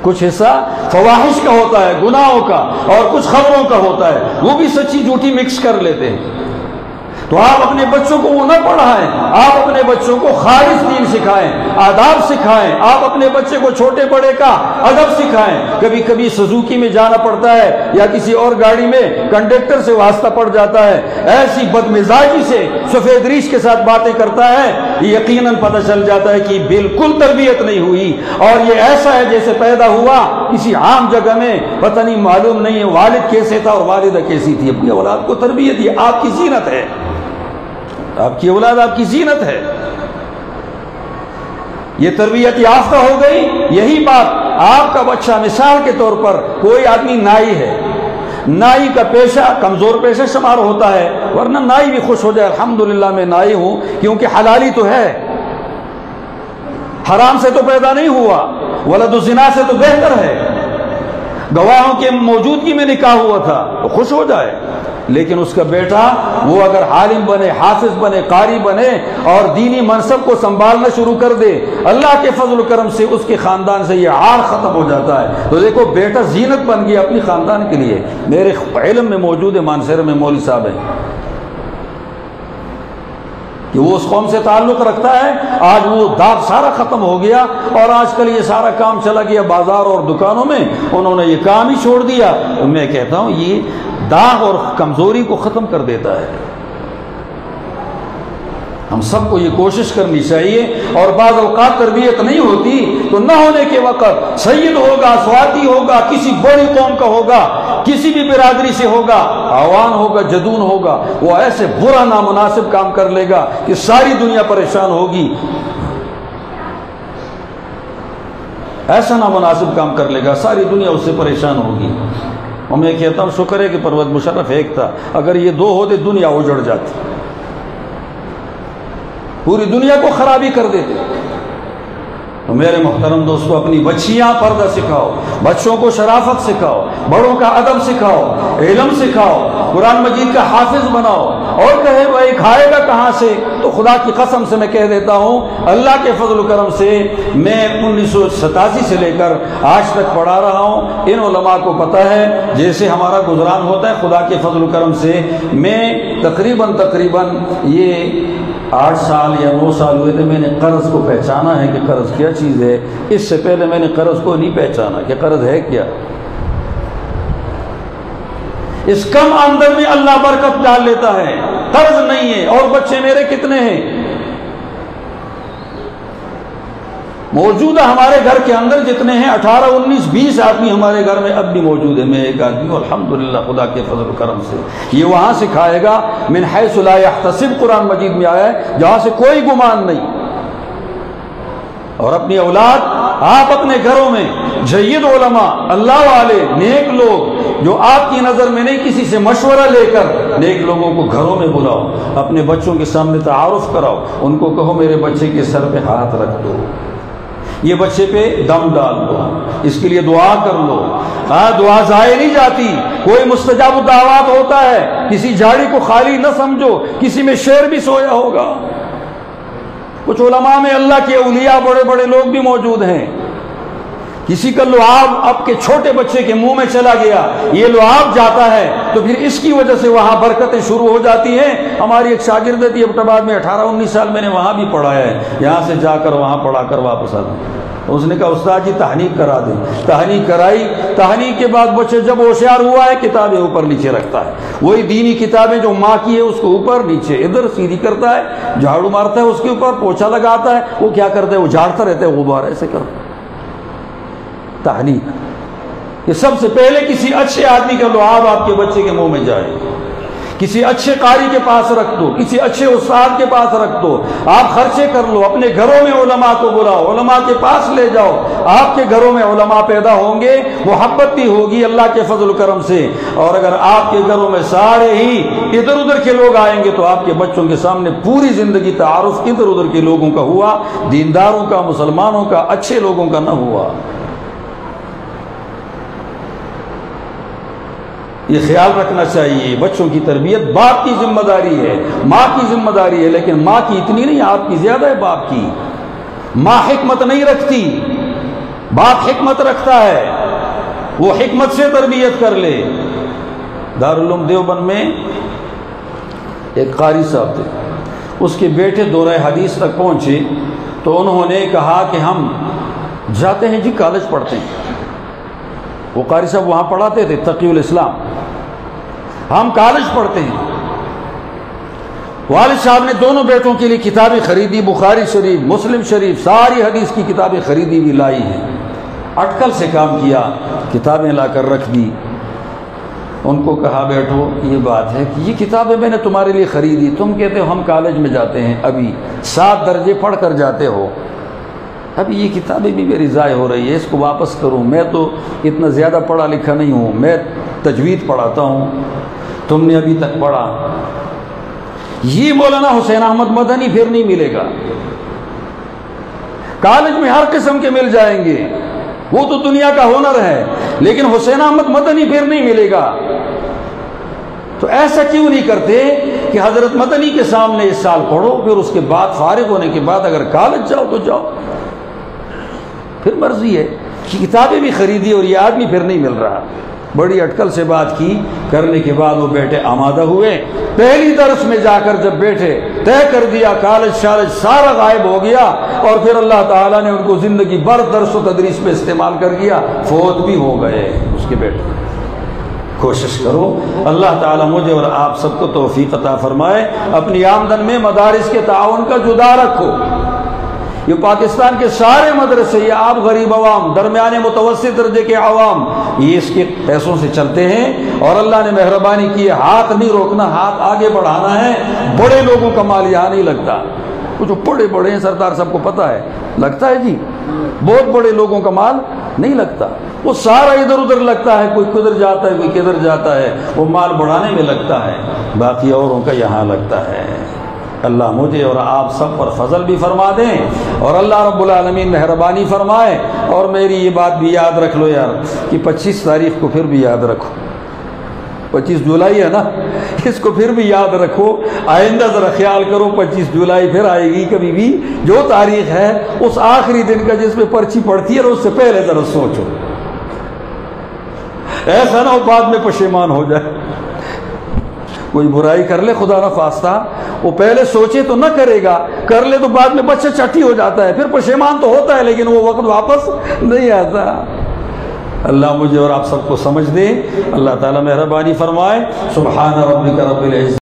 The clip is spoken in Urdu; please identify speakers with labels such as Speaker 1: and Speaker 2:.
Speaker 1: کچھ حصہ فواحش کا ہوتا ہے، گناہوں کا، اور کچھ خبروں کا ہوتا ہے، وہ بھی سچی جھوٹی مکس کر لیتے ہیں۔ تو آپ اپنے بچوں کو وہ نہ پڑھائیں، آپ اپنے بچوں کو خالص دین سکھائیں، آداب سکھائیں، آپ اپنے بچے کو چھوٹے بڑے کا ادب سکھائیں۔ کبھی کبھی سزوکی میں جانا پڑتا ہے یا کسی اور گاڑی میں کنڈکٹر سے واسطہ پڑ جاتا ہے، ایسی بدمزاجی سے سفید ریش کے ساتھ باتیں کرتا ہے، یقیناً پتہ چل جاتا ہے کہ بالکل تربیت نہیں ہوئی، اور یہ ایسا ہے جیسے پیدا ہوا کسی عام جگہ میں، پتہ نہیں معلوم نہیں ہے والد کیسے تھا اور والدہ کیسی تھی۔ اپنی اولاد کو تربیت دی، آپ کی زینت ہے، آپ کی اولاد آپ کی زینت ہے۔ یہ تربیت یافتہ ہو گئی، یہی بات آپ کا بچہ مثال کے طور پر کوئی آدمی نائی ہے، نائی کا پیشہ کمزور پیشہ شمار ہوتا ہے، ورنہ نائی بھی خوش ہو جائے الحمدللہ میں نائی ہوں، کیونکہ حلالی تو ہے، حرام سے تو پیدا نہیں ہوا، ولد الزنا سے تو بہتر ہے، گواہوں کے موجودگی میں نکاح ہوا تھا تو خوش ہو جائے۔ لیکن اس کا بیٹا وہ اگر عالم بنے، حافظ بنے، قاری بنے اور دینی منصب کو سنبھالنا شروع کر دے، اللہ کے فضل و کرم سے اس کے خاندان سے یہ عار ختم ہو جاتا ہے۔ تو دیکھو بیٹا زینت بن گیا اپنی خاندان کے لیے۔ میرے علم میں موجود ہے، مانسہرہ میں مولوی صاحب ہیں کہ وہ اس قوم سے تعلق رکھتا ہے، آج وہ داغ سارا ختم ہو گیا، اور آج کل یہ سارا کام چلا گیا بازار اور دکانوں میں، انہوں نے یہ کام ہی چھوڑ دیا۔ میں کہتا ہوں یہ داغ اور کمزوری کو ختم کر دیتا ہے۔ ہم سب کو یہ کوشش کرنی چاہیے، اور بعض اوقات تربیت نہیں ہوتی تو نہ ہونے کے وقت سید ہوگا، سواتی ہوگا، کسی بڑی قوم کا ہوگا، کسی بھی برادری سے ہوگا، عوان ہوگا، جدون ہوگا، وہ ایسے برا نامناسب کام کر لے گا کہ ساری دنیا پریشان ہوگی، ایسا نامناسب کام کر لے گا ساری دنیا اس سے پریشان ہوگی۔ اور میں کہتا ہوں شکر ہے کہ پرویز مشرف ایک تھا، اگر یہ دو ہوتے دنیا اجڑ جاتی، پوری دنیا کو خرابی کر دیتے۔ تو میرے محترم دوستو، اپنی بچیاں پردہ سکھاؤ، بچوں کو شرافت سکھاؤ، بڑوں کا ادب سکھاؤ، علم سکھاؤ، قرآن مجید کا حافظ بناؤ۔ اور کہے بھائی کھائے گا کہاں سے، تو خدا کی قسم سے میں کہہ دیتا ہوں، اللہ کے فضل و کرم سے میں 1987 سے لے کر آج تک پڑھا رہا ہوں۔ ان علماء کو پتہ ہے جیسے ہمارا گزران ہوتا ہے، خدا کے فضل و کرم سے میں تقریباً یہ 8 سال یا 9 سال ہوئے تھے، میں نے قرض کو پہچانا ہے کہ قرض کیا چیز ہے۔ اس سے پہلے میں نے قرض کو نہیں پہچانا کہ قرض ہے کیا۔ اس کم آمدن میں اللہ برکت ڈال لیتا ہے، قرض نہیں ہے۔ اور بچے میرے کتنے ہیں موجودہ ہمارے گھر کے اندر جتنے ہیں 18 19 20 آدمی ہمارے گھر میں اب بھی موجود ہے، میں ایک آدمی ہوں الحمدللہ خدا کے فضل و کرم سے۔ یہ وہاں سکھائے گا من حیث لا یحتسب، قرآن مجید میں آیا ہے جہاں سے کوئی گمان نہیں۔ اور اپنی اولاد آپ اپنے گھروں میں جید علماء، اللہ والے، نیک لوگ جو آپ کی نظر میں نہیں، کسی سے مشورہ لے کر نیک لوگوں کو گھروں میں بلاؤ، اپنے بچوں کے سامنے تعارف کراؤ، ان کو کہو میرے بچے کے سر پہ ہاتھ رکھ دو، یہ بچے پہ دم ڈال دو، اس کے لیے دعا کر لو۔ دعا ضائع نہیں جاتی، کوئی مستجاب الدعوات ہوتا ہے، کسی جھاڑی کو خالی نہ سمجھو، کسی میں شیر بھی سویا ہوگا۔ کچھ علماء میں اللہ کے اولیاء بڑے بڑے لوگ بھی موجود ہیں، کسی کا لعاب آپ کے چھوٹے بچے کے منہ میں چلا گیا، یہ لعاب جاتا ہے تو پھر اس کی وجہ سے وہاں برکتیں شروع ہو جاتی ہیں۔ ہماری ایک شاگرد تھی ابٹ آباد میں، 18 19 سال میں نے وہاں بھی پڑھایا ہے، یہاں سے جا کر وہاں پڑھا کر واپس آتا ہوں۔ تو اس نے کہا استاد جی تحنیک کرا دیں، تحنیک کرائی، تحنیک کے بعد بچے جب ہوشیار ہوا ہے کتابیں اوپر نیچے رکھتا ہے، وہی دینی کتابیں جو ماں کی ہے اس کو اوپر نیچے ادھر سیدھی کرتا ہے، جھاڑو مارتا ہے اس کے اوپر، پوچھا لگاتا ہے، وہ کیا کرتا ہے وہ جھاڑتا رہتا ہے غبار ایسے کرتا۔ تحنیک، یہ سب سے پہلے کسی اچھے آدمی کا لعاب آپ کے بچے کے منہ میں جائے، کسی اچھے قاری کے پاس رکھ دو، کسی اچھے استاد کے پاس رکھ دو، آپ خرچے کر لو، اپنے گھروں میں علماء کو بلاؤ، علماء کے پاس لے جاؤ، آپ کے گھروں میں علماء پیدا ہوں گے، محبت بھی ہوگی اللہ کے فضل و کرم سے۔ اور اگر آپ کے گھروں میں سارے ہی ادھر ادھر کے لوگ آئیں گے تو آپ کے بچوں کے سامنے پوری زندگی تعارف ادھر ادھر کے لوگوں کا ہوا، دینداروں کا، مسلمانوں کا، اچھے لوگوں کا نہ ہوا۔ یہ خیال رکھنا چاہیے، بچوں کی تربیت باپ کی ذمہ داری ہے، ماں کی ذمہ داری ہے، لیکن ماں کی اتنی نہیں، آپ کی زیادہ ہے باپ کی۔ ماں حکمت نہیں رکھتی، باپ حکمت رکھتا ہے، وہ حکمت سے تربیت کر لے۔ دارالعلوم دیوبند میں ایک قاری صاحب تھے، اس کے بیٹے دورہ حدیث تک پہنچے تو انہوں نے کہا کہ ہم جاتے ہیں جی کالج پڑھتے ہیں۔ وہ قاری صاحب وہاں پڑھاتے تھے تقی الاسلام، ہم کالج پڑھتے ہیں۔ والد صاحب نے دونوں بیٹوں کے لیے کتابیں خریدی، بخاری شریف، مسلم شریف، ساری حدیث کی کتابیں خریدی بھی لائی ہیں۔ اٹکل سے کام کیا، کتابیں لا کر رکھ دی۔ ان کو کہا بیٹو یہ بات ہے کہ یہ کتابیں میں نے تمہارے لیے خریدی، تم کہتے ہو ہم کالج میں جاتے ہیں، ابھی 7 درجے پڑھ کر جاتے ہو، ابھی یہ کتابیں بھی میری ضائع ہو رہی ہے، اس کو واپس کروں۔ میں تو اتنا زیادہ پڑھا لکھا نہیں ہوں، میں تجوید پڑھاتا ہوں، تم نے ابھی تک پڑھا۔ یہ مولانا حسین احمد مدنی پھر نہیں ملے گا۔ کالج میں ہر قسم کے مل جائیں گے، وہ تو دنیا کا ہنر ہے، لیکن حسین احمد مدنی پھر نہیں ملے گا۔ تو ایسا کیوں نہیں کرتے کہ حضرت مدنی کے سامنے اس سال پڑھو، پھر اس کے بعد فارغ ہونے کے بعد اگر کالج جاؤ تو جاؤ، پھر مرضی ہے۔ کتابیں بھی خریدی اور یہ آدمی پھر نہیں مل رہا۔ بڑی اٹکل سے بات کی، کرنے کے بعد وہ بیٹے آمادہ ہوئے۔ پہلی درس میں جا کر جب بیٹھے، طے کر دیا، کالج شالج سارا غائب ہو گیا، اور پھر اللہ تعالیٰ نے ان کو زندگی بھر درس و تدریس میں استعمال کر دیا، فوت بھی ہو گئے اس کے بیٹے۔ کوشش کرو، اللہ تعالیٰ مجھے اور آپ سب کو توفیق عطا فرمائے۔ اپنی آمدن میں مدارس کے تعاون کا جدا رکھو۔ یہ پاکستان کے سارے مدرسے، یہ آپ غریب عوام، درمیانے متوسط درجے کے عوام، یہ اس کے پیسوں سے چلتے ہیں، اور اللہ نے مہربانی کی ہے، ہاتھ نہیں روکنا، ہاتھ آگے بڑھانا ہے۔ بڑے لوگوں کا مال یہاں نہیں لگتا، وہ جو بڑے بڑے ہیں سردار سب کو پتہ ہے، لگتا ہے جی، بہت بڑے لوگوں کا مال نہیں لگتا، وہ سارا ادھر ادھر لگتا ہے، کوئی کدھر جاتا ہے کوئی کدھر جاتا ہے، وہ مال بڑھانے میں لگتا ہے، باقی اوروں کا یہاں لگتا ہے۔ اللہ مجھے اور آپ سب پر فضل بھی فرما دیں، اور اللہ رب العالمین مہربانی فرمائے۔ اور میری یہ بات بھی یاد رکھ لو یار کہ 25 تاریخ کو پھر بھی یاد رکھو، 25 جولائی ہے نا، اس کو پھر بھی یاد رکھو۔ آئندہ ذرا خیال کرو، 25 جولائی پھر آئے گی کبھی بھی، جو تاریخ ہے اس آخری دن کا جس میں پرچی پڑتی ہے، اور اس سے پہلے ذرا سوچو، ایسا نہ ہو بعد میں پشیمان ہو جائے۔ کوئی برائی کر لے خدا نہ خواستہ، وہ پہلے سوچے تو نہ کرے گا، کر لے تو بعد میں بچہ چٹی ہو جاتا ہے، پھر پشیمان تو ہوتا ہے لیکن وہ وقت واپس نہیں آتا۔ اللہ مجھے اور آپ سب کو سمجھ دے، اللہ تعالیٰ مہربانی فرمائے۔ سبحان ربک رب العزت